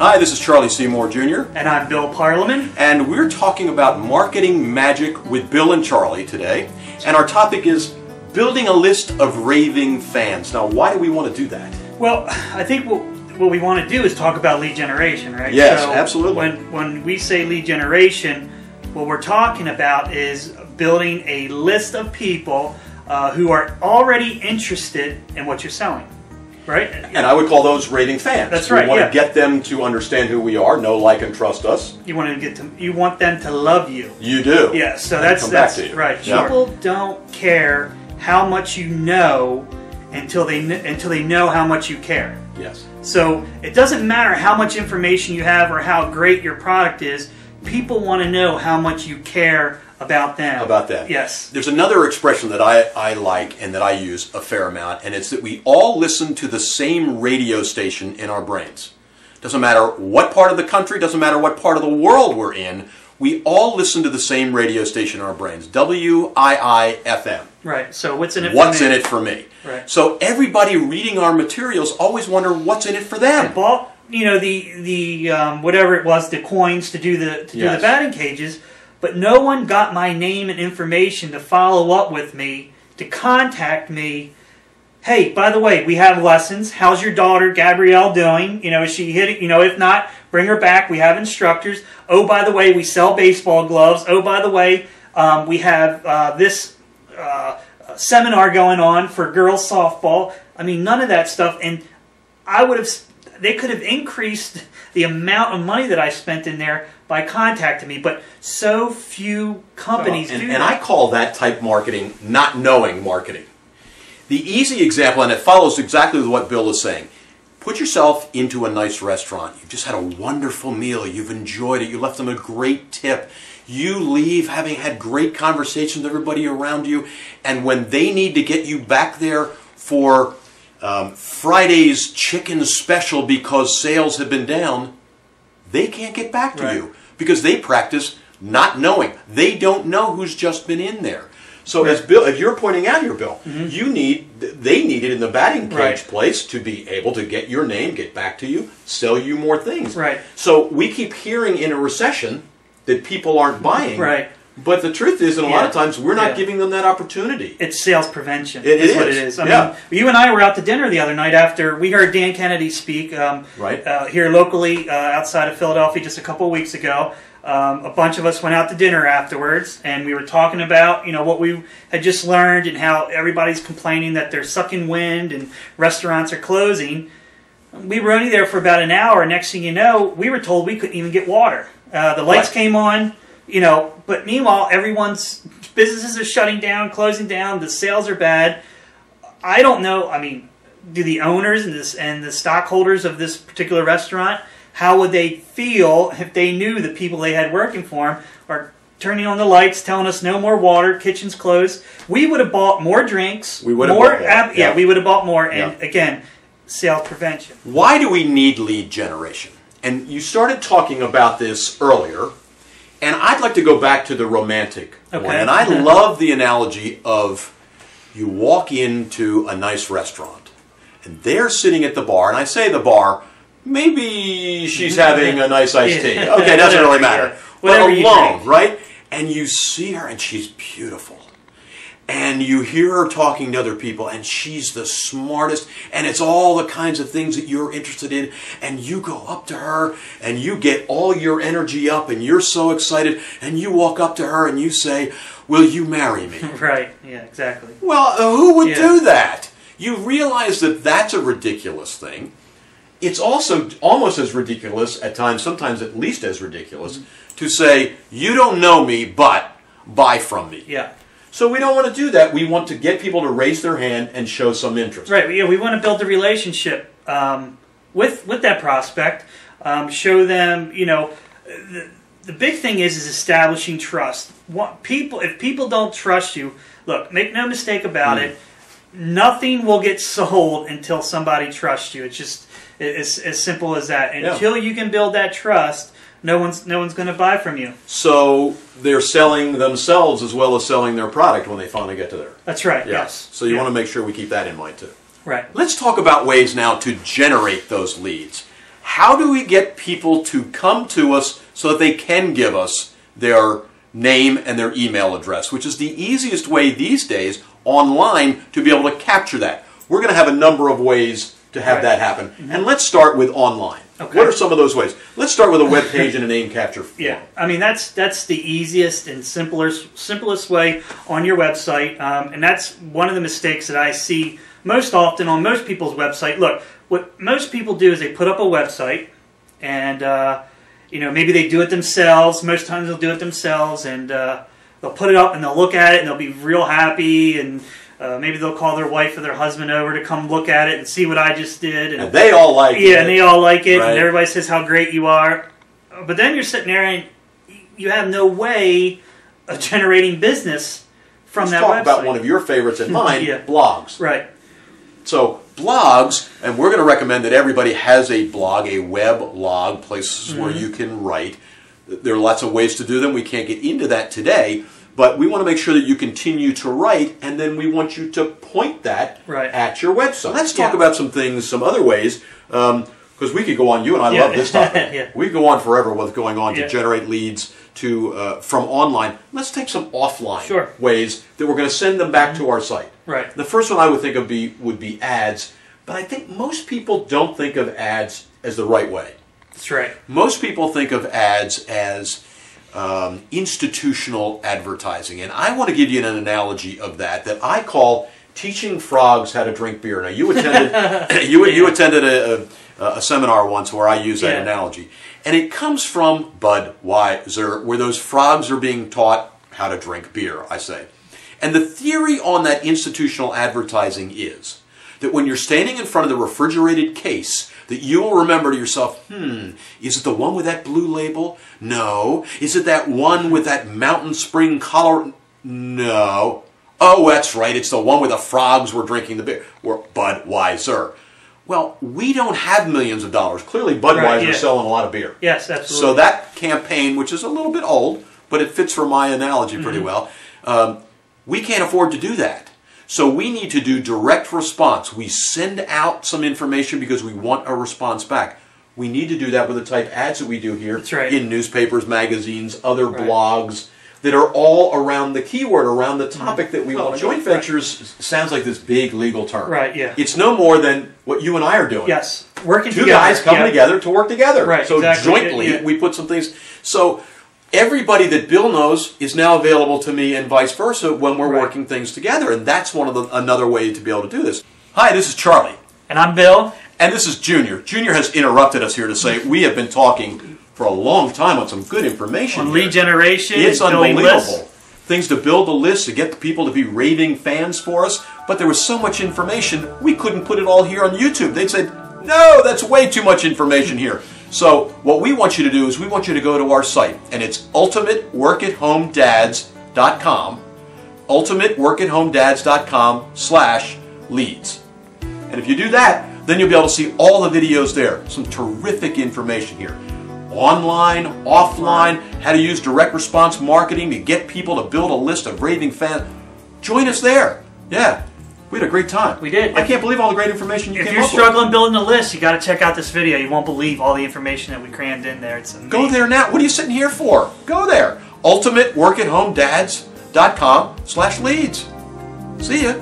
Hi, this is Charlie Seymour Jr. And I'm Bill Parliament. And we're talking about marketing magic with Bill and Charlie today. And our topic is building a list of raving fans. Now, why do we want to do that? Well, I think what we want to do is talk about lead generation, right? Yes, so absolutely. When we say lead generation, what we're talking about is building a list of people who are already interested in what you're selling. Right? And I would call those raving fans. That's right. We want to get them to understand who we are, know, like, and trust us. You want them to love you. You do. Yeah. So that's right. Yeah. People don't care how much you know until they know how much you care. Yes. So it doesn't matter how much information you have or how great your product is. People want to know how much you care about them. About that. Yes. There's another expression that I like and that I use a fair amount, and it's that we all listen to the same radio station in our brains. Doesn't matter what part of the country, doesn't matter what part of the world we're in, we all listen to the same radio station in our brains. WIIFM. Right. So what's in it for me? What's in it for me? Right. So everybody reading our materials always wonder what's in it for them. I bought, the whatever it was, the coins to do the batting cages. But no one got my name and information to follow up with me, to contact me. Hey, by the way, we have lessons. How's your daughter, Gabrielle, doing? Is she hitting? If not, bring her back. We have instructors. Oh, by the way, we sell baseball gloves. Oh, by the way, we have this seminar going on for girls softball. I mean, none of that stuff. And they could have increased the amount of money that I spent in there by contacting me, but so few companies do that. And I call that type marketing not knowing marketing. The easy example, and it follows exactly what Bill is saying, put yourself into a nice restaurant. You've just had a wonderful meal. You've enjoyed it. You left them a great tip. You leave having had great conversations with everybody around you, and when they need to get you back there for Friday's chicken special because sales have been down, they can't get back to you because they practice not knowing. They don't know who's just been in there. So as you're pointing out here, Bill, they need it in the batting cage place to be able to get your name, get back to you, sell you more things. Right. So we keep hearing in a recession that people aren't buying. Right. But the truth is, and a lot of times, we're not giving them that opportunity. It's sales prevention. It is what it is. I mean, you and I were out to dinner the other night after we heard Dan Kennedy speak here locally outside of Philadelphia just a couple of weeks ago. A bunch of us went out to dinner afterwards, and we were talking about what we had just learned and how everybody's complaining that they're sucking wind and restaurants are closing. We were only there for about an hour. Next thing you know, we were told we couldn't even get water. The lights came on. But meanwhile, everyone's businesses are shutting down, closing down. The sales are bad. I don't know. I mean, do the owners and the stockholders of this particular restaurant, how would they feel if they knew the people they had working for them are turning on the lights, telling us no more water, kitchen's closed? We would have bought more drinks. We would have bought more. We would have bought more. And again, sales prevention. Why do we need lead generation? And you started talking about this earlier. And I'd like to go back to the romantic one. And I love the analogy of you walk into a nice restaurant, and they're sitting at the bar, and I say the bar, maybe she's having a nice iced tea. Okay, doesn't really matter. But alone, right? And you see her, and she's beautiful. And you hear her talking to other people, and she's the smartest, and it's all the kinds of things that you're interested in, and you go up to her, and you get all your energy up, and you're so excited, and you walk up to her, and you say, "Will you marry me?" Right, yeah, exactly. Well, who would do that? You realize that that's a ridiculous thing. It's also almost as ridiculous at times, sometimes at least as ridiculous, to say, "You don't know me, but buy from me." Yeah. So we don't want to do that. We want to get people to raise their hand and show some interest. Right. Yeah, we want to build a relationship with that prospect. Show them, the big thing is establishing trust. If people don't trust you, look, make no mistake about it. Nothing will get sold until somebody trusts you. It's just as simple as that. Until you can build that trust, no one's going to buy from you. So they're selling themselves as well as selling their product when they finally get to there. That's right. Yes. So you want to make sure we keep that in mind too. Right. Let's talk about ways now to generate those leads. How do we get people to come to us so that they can give us their name and their email address, which is the easiest way these days online to be able to capture that? We're going to have a number of ways to have that happen. And let's start with online. Okay. What are some of those ways? Let's start with a web page and a name capture form. Yeah, I mean that's the easiest and simplest way on your website, and that's one of the mistakes that I see most often on most people's website. Look, what most people do is they put up a website, and maybe they do it themselves. Most times they'll do it themselves, and they'll put it up and they'll look at it and they'll be real happy, and maybe they'll call their wife or their husband over to come look at it and see what I just did. And they all like it. Yeah, and they all like it, and everybody says how great you are. But then you're sitting there and you have no way of generating business from that website. Let's talk about one of your favorites and mine, blogs. Right. So blogs, and we're going to recommend that everybody has a blog, a web log, places where you can write. There are lots of ways to do them. We can't get into that today. But we want to make sure that you continue to write, and then we want you to point that at your website. Let's talk about some things, some other ways, because we could go on. You and I love this topic. We could go on forever with going on to generate leads from online. Let's take some offline ways that we're going to send them back to our site. Right. The first one I would think of would be ads, but I think most people don't think of ads as the right way. That's right. Most people think of ads as institutional advertising, and I want to give you an analogy of that I call teaching frogs how to drink beer. Now you attended you attended a seminar once where I used that analogy, and it comes from Budweiser, where those frogs are being taught how to drink beer, I say. And the theory on that institutional advertising is that when you're standing in front of the refrigerated case, that you will remember to yourself, is it the one with that blue label? No. Is it that one with that Mountain Spring color? No. Oh, that's right. It's the one where the frogs were drinking the beer. Or Budweiser. Well, we don't have millions of dollars. Clearly, Budweiser is selling a lot of beer. Yes, absolutely. So that campaign, which is a little bit old, but it fits for my analogy pretty well, we can't afford to do that. So we need to do direct response. We send out some information because we want a response back. We need to do that with the type of ads that we do here in newspapers, magazines, other blogs that are all around the keyword, around the topic that we want. Joint ventures sounds like this big legal term. Right, yeah. It's no more than what you and I are doing. Yes, working together. Two guys coming together to work together. Right, so jointly we put some things. So everybody that Bill knows is now available to me, and vice versa, when we're working things together. And that's another way to be able to do this. Hi, this is Charlie. And I'm Bill. And this is Junior. Junior has interrupted us here to say we have been talking for a long time on some good information on lead generation. It's unbelievable. Things to build the list, to get the people to be raving fans for us. But there was so much information, we couldn't put it all here on YouTube. They'd say, no, that's way too much information here. So what we want you to do is we want you to go to our site, and it's ultimateworkathomedads.com, ultimateworkathomedads.com/leads. And if you do that, then you'll be able to see all the videos there. Some terrific information here. Online, offline, how to use direct response marketing to get people to build a list of raving fans. Join us there. Yeah. We had a great time. We did. I can't believe all the great information you came up with. If you're struggling building a list, you got to check out this video. You won't believe all the information that we crammed in there. It's amazing. Go there now. What are you sitting here for? Go there. ultimateworkathomedads.com/leads. See ya.